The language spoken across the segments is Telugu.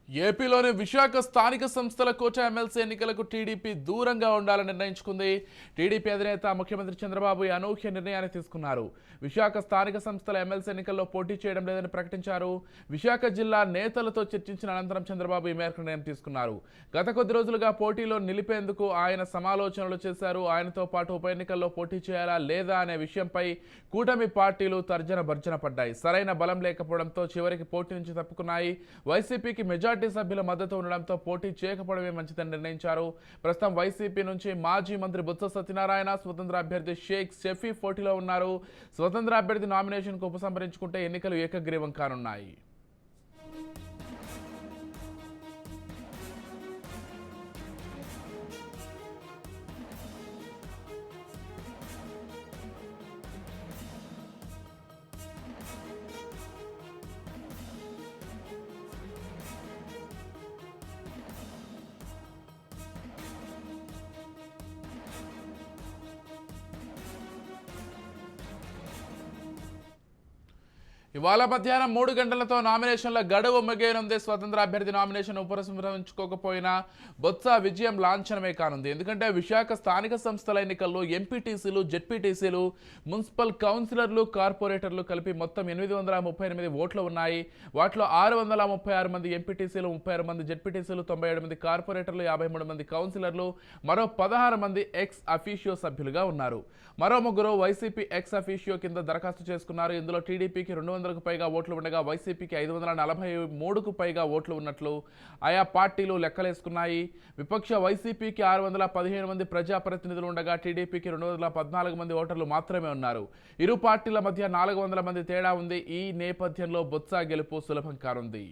ఏపీలోని విశాఖ స్థానిక సంస్థల కోట ఎమ్మెల్సీ ఎన్నికలకు టీడీపీ దూరంగా ఉండాలని నిర్ణయించుకుంది. టీడీపీ అధినేత ముఖ్యమంత్రి చంద్రబాబు ఈ అనూహ్య నిర్ణయాన్ని తీసుకున్నారు. విశాఖ స్థానిక సంస్థల ఎమ్మెల్సీ ఎన్నికల్లో పోటీ చేయడం లేదని ప్రకటించారు. విశాఖ జిల్లా నేతలతో చర్చించిన అనంతరం చంద్రబాబు ఈ మేరకు నిర్ణయం తీసుకున్నారు. గత కొద్ది రోజులుగా పోటీలో నిలిపేందుకు ఆయన సమాలోచనలు చేశారు. ఆయనతో పాటు ఉప ఎన్నికల్లో పోటీ చేయాలా లేదా అనే విషయంపై కూటమి పార్టీలు తర్జన భర్జన పడ్డాయి. సరైన బలం లేకపోవడంతో చివరికి పోటీ నుంచి తప్పుకున్నాయి. వైసీపీకి మెజార్టీ సభ్యుల మద్దతు ఉండడంతో పోటీ చేయకపోవడమే మంచిదని నిర్ణయించారు. ప్రస్తుతం వైసీపీ నుంచి మాజీ మంత్రి బొత్స సత్యనారాయణ, స్వతంత్ర అభ్యర్థి షేక్ షఫీ పోటీలో ఉన్నారు. స్వతంత్ర అభ్యర్థి నామినేషన్కు ఉపసంహరించుకుంటే ఎన్నికలు ఏకగ్రీవం కానున్నాయి. ఇవాళ మధ్యాహ్నం 3 గంటలతో నామినేషన్ల గడువు ముగియనుంది. స్వతంత్ర అభ్యర్థి నామినేషన్ ఉపసంహరించుకోకపోయినా బొత్స విజయం లాంఛనమే కానుంది. ఎందుకంటే విశాఖ స్థానిక సంస్థల ఎన్నికల్లో ఎంపీటీసీలు, జెడ్పీటీసీలు, మున్సిపల్ కౌన్సిలర్లు, కార్పొరేటర్లు కలిపి మొత్తం 838 ఓట్లు ఉన్నాయి. వాటిలో 636 మంది ఎంపీటీసీలు, 36 మంది జెడ్పీటీసీలు, 97 మంది కార్పొరేటర్లు, 53 మంది కౌన్సిలర్లు, మరో 16 మంది ఎక్స్ అఫీషియో సభ్యులుగా ఉన్నారు. మరో ముగ్గురు వైసీపీ ఎక్స్ అఫీషియో కింద దరఖాస్తు చేసుకున్నారు. ఇందులో టీడీపీకి 200కు పైగా ఓట్లు ఉండగా వైసీపీకి 543కు పైగా ఓట్లు ఉన్నట్లు ఆయా పార్టీలు లెక్కలేసుకున్నాయి. విపక్ష వైసీపీకి 615 మంది ప్రజాప్రతినిధులు ఉండగా టీడీపీకి 214 మంది ఓటర్లు మాత్రమే ఉన్నారు. ఇరు పార్టీల మధ్య 400 మంది తేడా ఉంది. ఈ నేపథ్యంలో బొత్స గెలుపు సులభం కానుంది.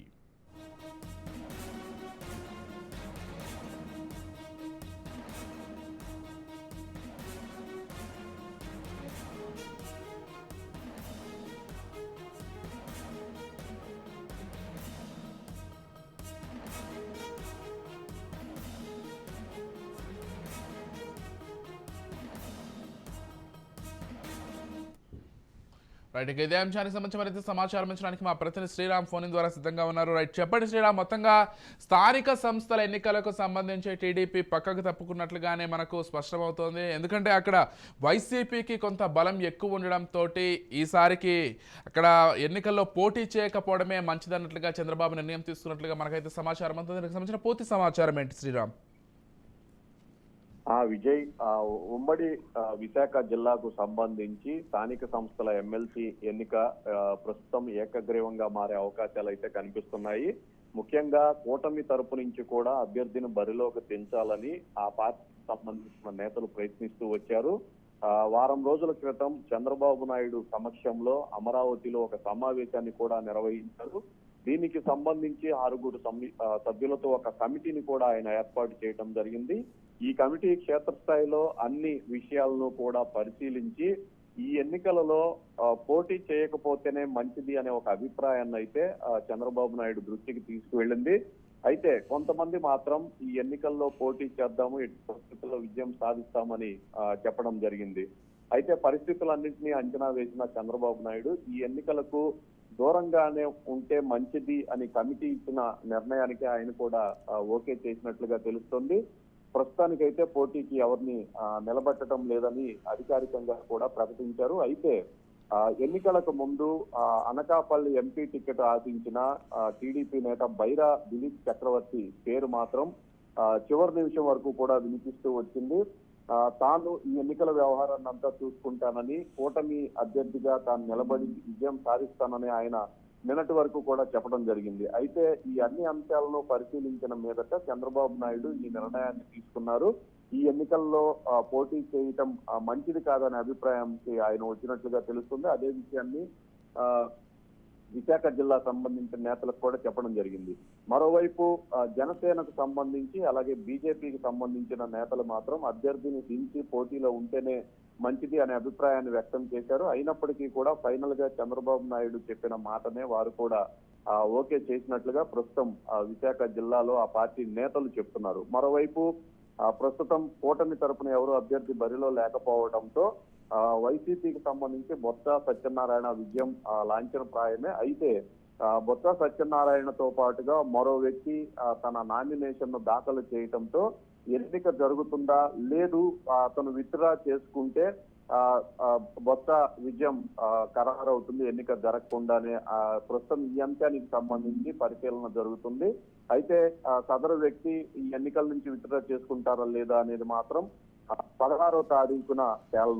రైట్, ఇక ఇదే అంశానికి సంబంధించి మరింత సమాచారం ఇచ్చడానికి మా ప్రతినిధి శ్రీరామ్ ఫోన్ ద్వారా సిద్ధంగా ఉన్నారు. రైట్, చెప్పండి శ్రీరామ్, మొత్తంగా స్థానిక సంస్థల ఎన్నికలకు సంబంధించి టీడీపీ పక్కకు తప్పుకున్నట్లుగానే మనకు స్పష్టమవుతోంది. ఎందుకంటే అక్కడ వైసీపీకి కొంత బలం ఎక్కువ ఉండడంతో ఈసారికి అక్కడ ఎన్నికల్లో పోటీ చేయకపోవడమే మంచిదన్నట్లుగా చంద్రబాబు నిర్ణయం తీసుకున్నట్లుగా మనకైతే సమాచారం అవుతుంది. దానికి సంబంధించిన పూర్తి సమాచారం ఏంటి శ్రీరామ్? విజయ్, ఉమ్మడి విశాఖ జిల్లాకు సంబంధించి స్థానిక సంస్థల ఎమ్మెల్సీ ఎన్నిక ప్రస్తుతం ఏకగ్రీవంగా మారే అవకాశాలు అయితే కనిపిస్తున్నాయి. ముఖ్యంగా కూటమి తరపు నుంచి కూడా అభ్యర్థిని బరిలోకి దించాలని ఆ పార్టీకి సంబంధించిన నేతలు ప్రయత్నిస్తూ వచ్చారు. వారం రోజుల క్రితం చంద్రబాబు నాయుడు సమక్షంలో అమరావతిలో ఒక సమావేశాన్ని కూడా నిర్వహించారు. దీనికి సంబంధించి 6 సభ్యులతో ఒక కమిటీని కూడా ఆయన ఏర్పాటు చేయడం జరిగింది. ఈ కమిటీ క్షేత్రస్థాయిలో అన్ని విషయాలను కూడా పరిశీలించి ఈ ఎన్నికలలో పోటీ చేయకపోతేనే మంచిది అనే ఒక అభిప్రాయాన్ని అయితే చంద్రబాబు నాయుడు దృష్టికి తీసుకువెళ్ళింది. అయితే కొంతమంది మాత్రం ఈ ఎన్నికల్లో పోటీ చేద్దాము, ఎట్టి పరిస్థితుల్లో విజయం సాధిస్తామని చెప్పడం జరిగింది. అయితే పరిస్థితులన్నింటినీ అంచనా వేసిన చంద్రబాబు నాయుడు ఈ ఎన్నికలకు దూరంగానే ఉంటే మంచిది అని కమిటీ ఇచ్చిన నిర్ణయానికి ఆయన కూడా ఓకే చేసినట్లుగా తెలుస్తోంది. ప్రస్తుతానికైతే పోటీకి ఎవరిని నిలబెట్టడం లేదని అధికారికంగా కూడా ప్రకటించారు. అయితే ఎన్నికలకు ముందు అనకాపల్లి ఎంపీ టికెట్ ఆశించిన టీడీపీ నేత బైరా దిలీప్ చక్రవర్తి పేరు మాత్రం చివరి నిమిషం వరకు కూడా వినిపిస్తూ వచ్చింది. తాను ఈ ఎన్నికల వ్యవహారాన్ని అంతా చూసుకుంటానని, కూటమి అభ్యర్థిగా తాను నిలబడి విజయం సాధిస్తానని ఆయన నిన్నటి వరకు కూడా చెప్పడం జరిగింది. అయితే ఈ అన్ని అంశాలను పరిశీలించిన మీదట చంద్రబాబు నాయుడు ఈ నిర్ణయాన్ని తీసుకున్నారు. ఈ ఎన్నికల్లో పోటీ చేయటం మంచిది కాదనే అభిప్రాయానికి ఆయన వచ్చినట్లుగా తెలుస్తుంది. అదే విషయాన్ని విశాఖ జిల్లా సంబంధించిన నేతలకు కూడా చెప్పడం జరిగింది. మరోవైపు జనసేనకు సంబంధించి అలాగే బీజేపీకి సంబంధించిన నేతలు మాత్రం అభ్యర్థిని దించి పోటీలో ఉంటేనే మంచిది అనే అభిప్రాయాన్ని వ్యక్తం చేశారు. అయినప్పటికీ కూడా ఫైనల్ గా చంద్రబాబు నాయుడు చెప్పిన మాటనే వారు కూడా ఓకే చేసినట్లుగా ప్రస్తుతం విశాఖ జిల్లాలో ఆ పార్టీ నేతలు చెప్తున్నారు. మరోవైపు ప్రస్తుతం కూటమి తరపున ఎవరు అభ్యర్థి బరిలో లేకపోవడంతో వైసీపీకి సంబంధించి బొత్స సత్యనారాయణ విజయం లాంఛనప్రాయమే. అయితే బొత్స సత్యనారాయణతో పాటుగా మరో వ్యక్తి తన నామినేషన్ ను దాఖలు చేయటంతో ఎన్నిక జరుగుతుందా లేదు అతను విత్డ్రా చేసుకుంటే బొత్స విజయం ఖరారవుతుంది ఎన్నిక జరగకుండానే. ప్రస్తుతం ఈ అంశానికి సంబంధించి పరిశీలన జరుగుతుంది. అయితే సదరు వ్యక్తి ఈ ఎన్నికల నుంచి విత్డ్రా చేసుకుంటారా లేదా అనేది మాత్రం 16వ తారీఖున తేల